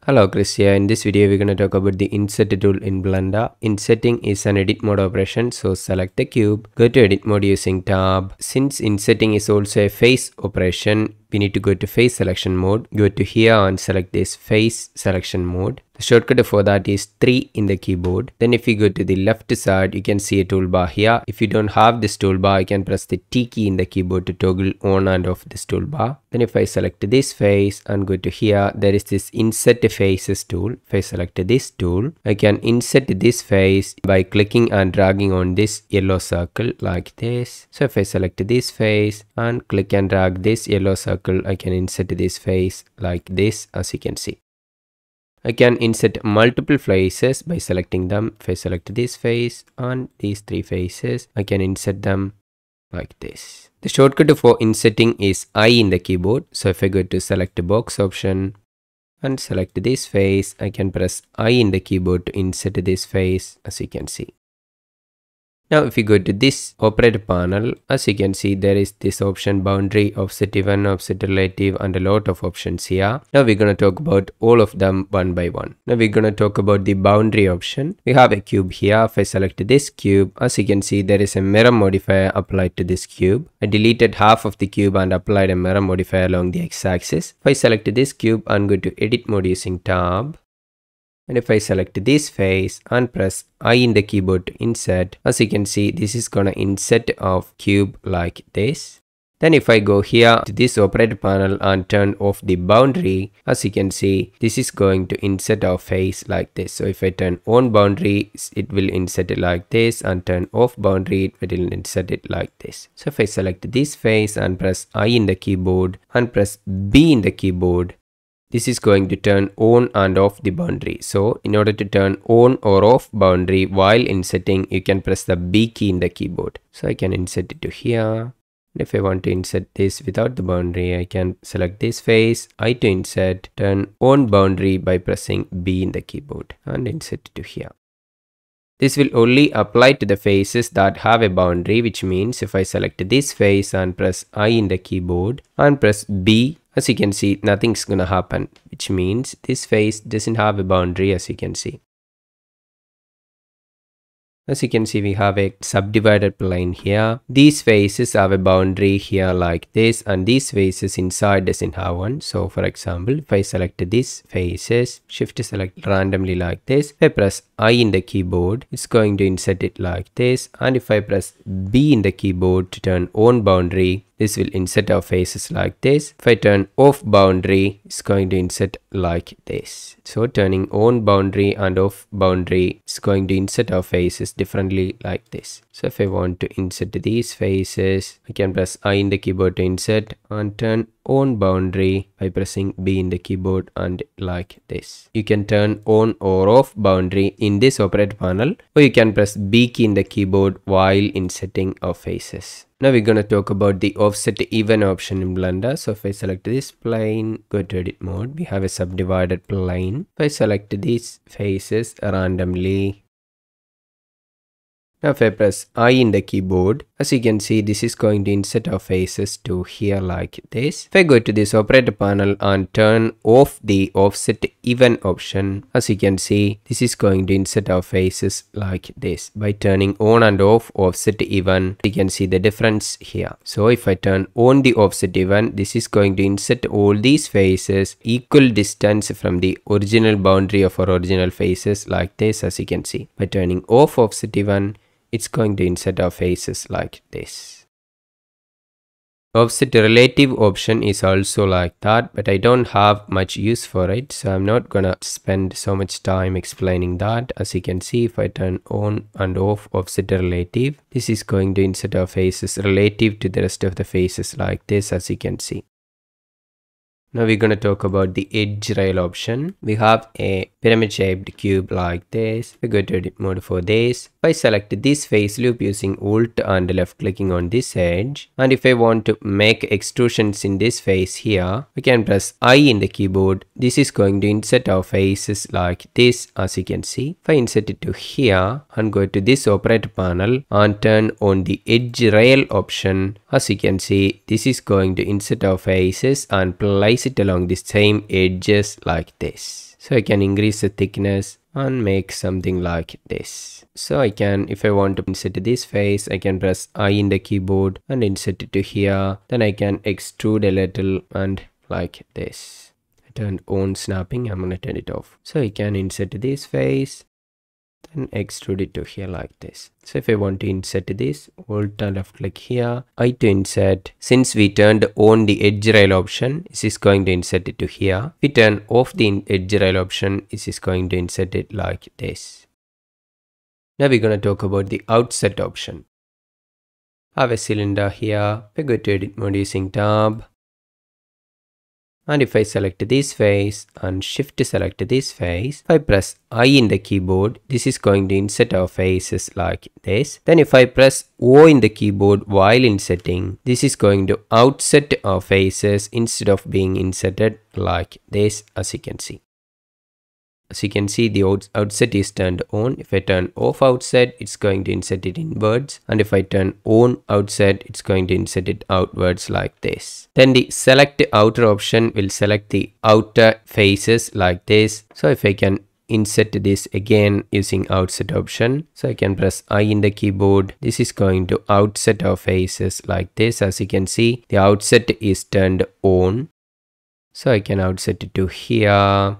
Hello Chris here. In this video we're going to talk about the Inset tool in Blender. Insetting is an edit mode operation, so select the cube, go to edit mode using tab. Since insetting is also a face operation, we need to go to face selection mode. Go to here and select this face selection mode. The shortcut for that is 3 in the keyboard. Then if you go to the left side, you can see a toolbar here. If you don't have this toolbar, you can press the T key in the keyboard to toggle on and off this toolbar. Then if I select this face and go to here, there is this Inset Faces tool. If I select this tool, I can insert this face by clicking and dragging on this yellow circle like this. So if I select this face and click and drag this yellow circle, I can insert this face like this, as you can see. I can insert multiple faces by selecting them. If I select this face and these 3 faces, I can insert them like this. The shortcut for inserting is I in the keyboard. So if I go to select box option and select this face, I can press I in the keyboard to insert this face, as you can see. Now if you go to this operator panel, as you can see, there is this option boundary, offset even, offset relative, and a lot of options here. Now we're going to talk about all of them one by one. Now we're going to talk about the boundary option. We have a cube here. If I select this cube, as you can see, there is a mirror modifier applied to this cube. I deleted half of the cube and applied a mirror modifier along the x-axis. If I select this cube and go to edit mode using tab, and if I select this face and press I in the keyboard to insert, as you can see, this is gonna insert of cube like this. Then if I go here to this operator panel and turn off the boundary, as you can see, this is going to insert our face like this. So if I turn on boundary, it will insert it like this, and turn off boundary, it will insert it like this. So if I select this face and press I in the keyboard and press B in the keyboard, this is going to turn on and off the boundary. So in order to turn on or off boundary while inserting, you can press the B key in the keyboard. So I can insert it to here. And if I want to insert this without the boundary, I can select this face, I to insert, turn on boundary by pressing B in the keyboard and insert it to here. This will only apply to the faces that have a boundary, which means if I select this face and press I in the keyboard and press B, as you can see, nothing's gonna happen, which means this face doesn't have a boundary, as you can see. As you can see, we have a subdivided plane here. These faces have a boundary here like this, and these faces inside doesn't have one. So for example, if I select these faces, shift select randomly like this, if I press I in the keyboard, it's going to insert it like this. And if I press B in the keyboard to turn on boundary, this will insert our faces like this. If I turn off boundary, it's going to insert like this. So turning on boundary and off boundary is going to insert our faces differently like this. So if I want to insert these faces, I can press I in the keyboard to insert and turn on boundary by pressing B in the keyboard and like this. You can turn on or off boundary in this operator panel, or you can press B key in the keyboard while inserting our faces. Now we're going to talk about the offset even option in Blender. So if I select this plane, go to edit mode, we have a subdivided plane. If I select these faces randomly, now if I press I in the keyboard, as you can see, this is going to insert our faces to here like this. If I go to this operator panel and turn off the offset even option, as you can see, this is going to insert our faces like this. By turning on and off offset even, you can see the difference here. So if I turn on the offset even, this is going to insert all these faces equal distance from the original boundary of our original faces like this, as you can see. By turning off offset even, it's going to insert our faces like this. Offset relative option is also like that, but I don't have much use for it, so I'm not gonna spend so much time explaining that. As you can see, if I turn on and off offset relative, this is going to insert our faces relative to the rest of the faces like this, as you can see. Now we're going to talk about the edge rail option. We have a pyramid shaped cube like this. We go to edit mode for this. If I select this face loop using Alt and left clicking on this edge, and if I want to make extrusions in this face here, we can press I in the keyboard. This is going to insert our faces like this, as you can see. If I insert it to here and go to this operator panel and turn on the edge rail option, as you can see, this is going to insert our faces and place it along the same edges like this. So I can increase the thickness and make something like this. So I can, if I want to insert this face, I can press I in the keyboard and insert it to here. Then I can extrude a little and like this. I turned on snapping, I'm gonna turn it off. So I can insert this face, then extrude it to here like this. So if I want to insert this, Alt and left click here, I to insert. Since we turned on the edge rail option, this is going to insert it to here. If we turn off the edge rail option, this is going to insert it like this. Now we're going to talk about the outset option. I have a cylinder here. We go to edit mode using tab. And if I select this face and shift to select this face, if I press I in the keyboard, this is going to insert our faces like this. Then if I press O in the keyboard while inserting, this is going to outset our faces instead of being inserted like this, as you can see. As you can see, the outset is turned on. If I turn off outset, it's going to insert it inwards. And if I turn on outset, it's going to insert it outwards like this. Then the select outer option will select the outer faces like this. So if I can insert this again using outset option, so I can press I in the keyboard. This is going to outset our faces like this. As you can see, the outset is turned on. So I can outset it to here.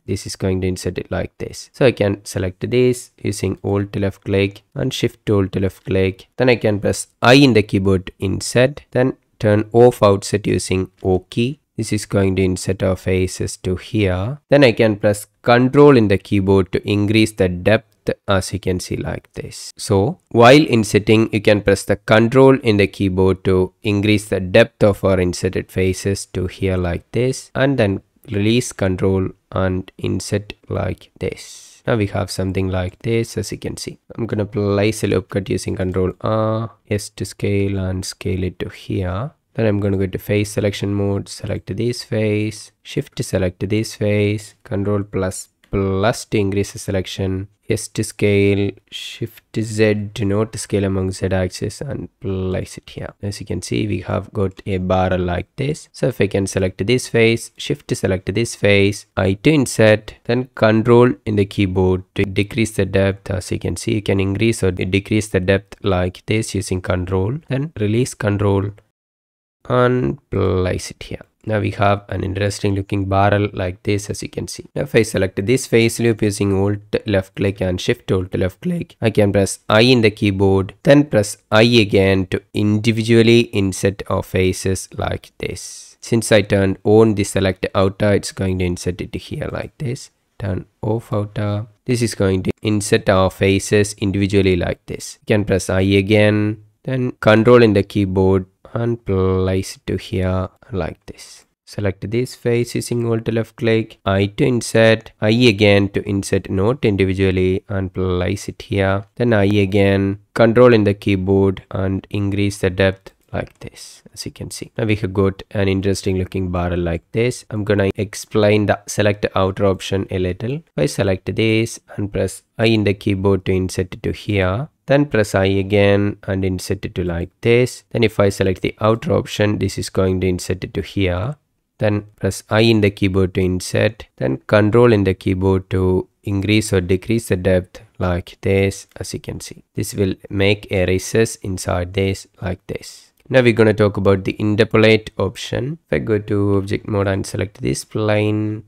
This is going to insert it like this. So I can select this using Alt left click and Shift Alt left click. Then I can press I in the keyboard to insert. Then turn off outset using O key. This is going to insert our faces to here. Then I can press Ctrl in the keyboard to increase the depth, as you can see like this. So while inserting, you can press the Ctrl in the keyboard to increase the depth of our inserted faces to here like this. And then release Ctrl and insert like this. Now we have something like this, as you can see. I'm gonna place a loop cut using Ctrl R, S to scale and scale it to here. Then I'm gonna go to face selection mode, select this face, shift to select this face, Ctrl plus to increase the selection, S to scale, shift to Z to not scale among Z axis and place it here. As you can see, we have got a barrel like this. So if I can select this face, shift to select this face, I to insert, then Ctrl in the keyboard to decrease the depth. As you can see, you can increase or decrease the depth like this using Ctrl, then release Ctrl and place it here. Now we have an interesting looking barrel like this, as you can see. Now if I select this face loop using Alt left click and Shift Alt left click, I can press I in the keyboard, then press I again to individually insert our faces like this. Since I turned on the select outer, it's going to insert it here like this. Turn off outer. This is going to insert our faces individually like this. You can press I again, then Ctrl in the keyboard and place it to here like this. Select this face using Alt left click, I to insert, I again to insert not individually and place it here. Then I again, Ctrl in the keyboard and increase the depth like this, as you can see. Now we have got an interesting looking barrel like this. I'm gonna explain the select outer option a little. I select this and press I in the keyboard to insert it to here. Then press I again and insert it to like this. Then if I select the outer option, this is going to insert it to here. Then press I in the keyboard to insert. Then Ctrl in the keyboard to increase or decrease the depth like this, as you can see. This will make a recess inside this like this. Now we're going to talk about the Interpolate option. If I go to object mode and select this plane,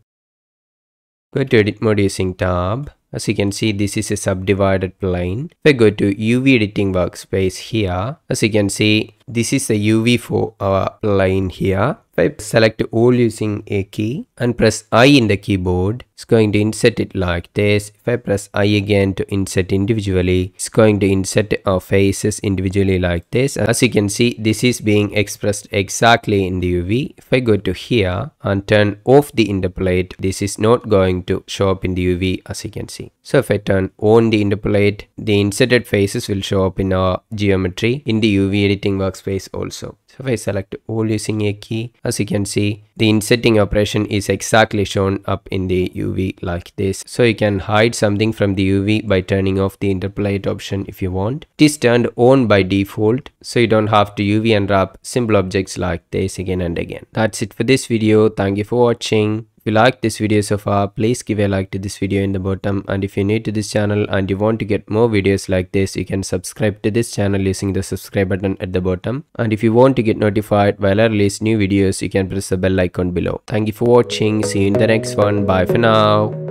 go to edit mode using tab. As you can see, this is a subdivided plane. If I go to UV editing workspace here, as you can see, this is the UV for our plane here. If I select all using a key and press I in the keyboard, it's going to insert it like this. If I press I again to insert individually, it's going to insert our faces individually like this. As you can see, this is being expressed exactly in the UV. If I go to here and turn off the Interpolate, this is not going to show up in the UV, as you can see. So if I turn on the Interpolate, the inserted faces will show up in our geometry in the UV editing workspace also. So if I select all using a key, as you can see, the inserting operation is exactly shown up in the UV like this. So you can hide something from the UV by turning off the Interpolate option if you want. It is turned on by default, so you don't have to UV unwrap simple objects like this again and again. That's it for this video. Thank you for watching. If you like this video so far, please give a like to this video in the bottom, and if you're new to this channel and you want to get more videos like this, you can subscribe to this channel using the subscribe button at the bottom, and if you want to get notified while I release new videos, you can press the bell icon below. Thank you for watching. See you in the next one. Bye for now.